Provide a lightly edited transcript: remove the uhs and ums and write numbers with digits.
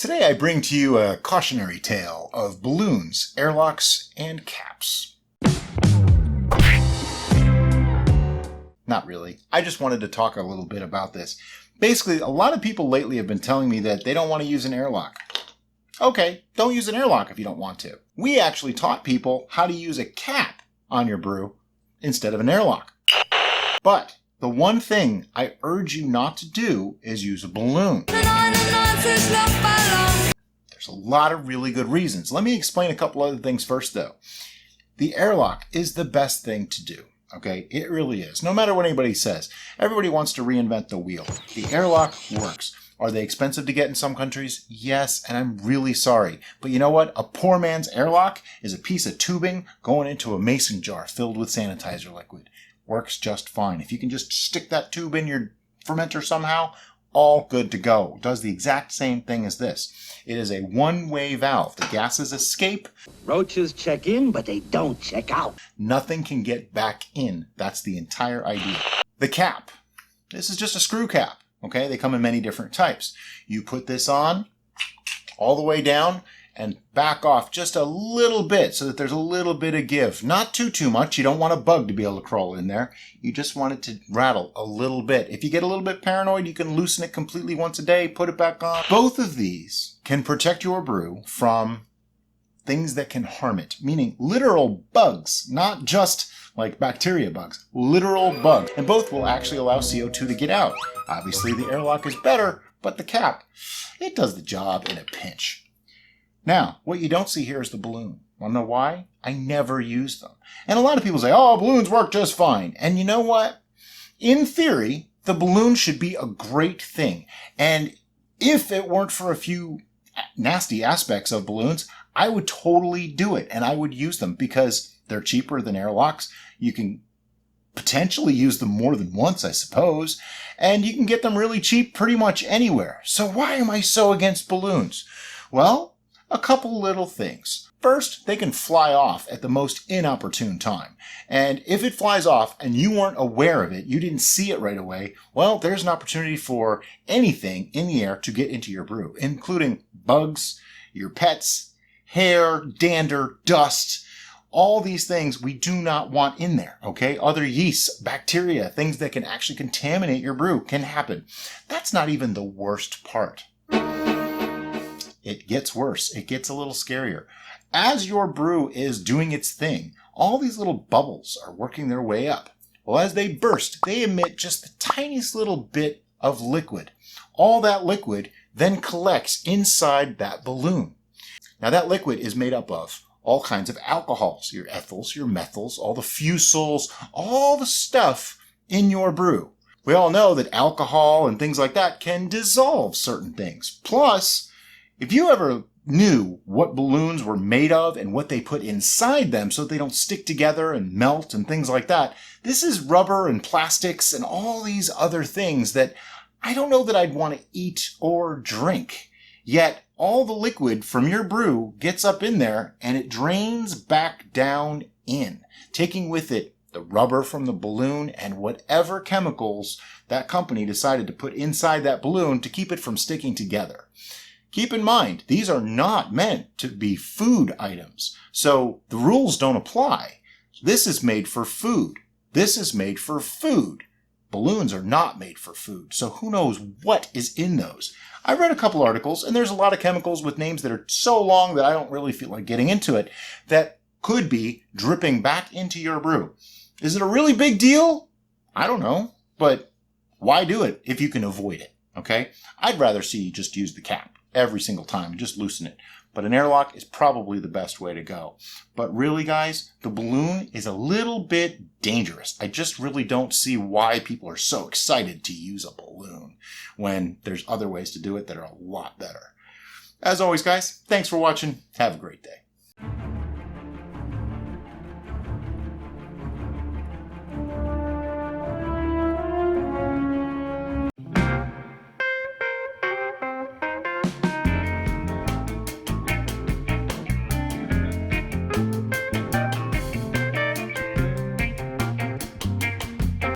Today I bring to you a cautionary tale of balloons, airlocks, and caps. Not really. I just wanted to talk a little bit about this. Basically, a lot of people lately have been telling me that they don't want to use an airlock. Okay, don't use an airlock if you don't want to. We actually taught people how to use a cap on your brew instead of an airlock. But the one thing I urge you not to do is use a balloon. There's a lot of really good reasons. Let me explain a couple other things first, though. The airlock is the best thing to do. Okay, it really is. No matter what anybody says, everybody wants to reinvent the wheel. The airlock works. Are they expensive to get in some countries? Yes, and I'm really sorry. But you know what? A poor man's airlock is a piece of tubing going into a mason jar filled with sanitizer liquid. Works just fine. If you can just stick that tube in your fermenter somehow, all good to go. It does the exact same thing as this. It is a one-way valve. The gases escape. Roaches check in, but they don't check out. Nothing can get back in. That's the entire idea. The cap. This is just a screw cap. Okay, they come in many different types. You put this on all the way down and back off just a little bit so that there's a little bit of give. Not too much. You don't want a bug to be able to crawl in there. You just want it to rattle a little bit. If you get a little bit paranoid, you can loosen it completely once a day, put it back on. Both of these can protect your brew from things that can harm it, meaning literal bugs, not just like bacteria bugs, literal bugs. And both will actually allow CO2 to get out. Obviously, the airlock is better, but the cap, it does the job in a pinch. Now, what you don't see here is the balloon. Want to know why? I never use them. And a lot of people say, oh, balloons work just fine. And you know what? In theory, the balloon should be a great thing. And if it weren't for a few nasty aspects of balloons, I would totally do it. And I would use them because they're cheaper than airlocks. You can potentially use them more than once, I suppose. And you can get them really cheap pretty much anywhere. So why am I so against balloons? Well, a couple little things. First, they can fly off at the most inopportune time. And if it flies off and you weren't aware of it, you didn't see it right away, well, there's an opportunity for anything in the air to get into your brew, including bugs, your pets, hair, dander, dust. All these things we do not want in there, okay? Other yeasts, bacteria, things that can actually contaminate your brew can happen. That's not even the worst part. It gets worse. It gets a little scarier. As your brew is doing its thing, all these little bubbles are working their way up. Well, as they burst, they emit just the tiniest little bit of liquid. All that liquid then collects inside that balloon. Now, that liquid is made up of all kinds of alcohols, your ethyls, your methyls, all the fusuls, all the stuff in your brew. We all know that alcohol and things like that can dissolve certain things. Plus, if you ever knew what balloons were made of and what they put inside them so they don't stick together and melt and things like that, this is rubber and plastics and all these other things that I don't know that I'd want to eat or drink. Yet all the liquid from your brew gets up in there and it drains back down in, taking with it the rubber from the balloon and whatever chemicals that company decided to put inside that balloon to keep it from sticking together. Keep in mind, these are not meant to be food items, so the rules don't apply. This is made for food. This is made for food. Balloons are not made for food, so who knows what is in those. I read a couple articles, and there's a lot of chemicals with names that are so long that I don't really feel like getting into it, that could be dripping back into your brew. Is it a really big deal? I don't know, but why do it if you can avoid it, okay? I'd rather see you just use the cap every single time and just loosen it. But an airlock is probably the best way to go. But really, guys, the balloon is a little bit dangerous. I just really don't see why people are so excited to use a balloon when there's other ways to do it that are a lot better. As always, guys, thanks for watching. Have a great day.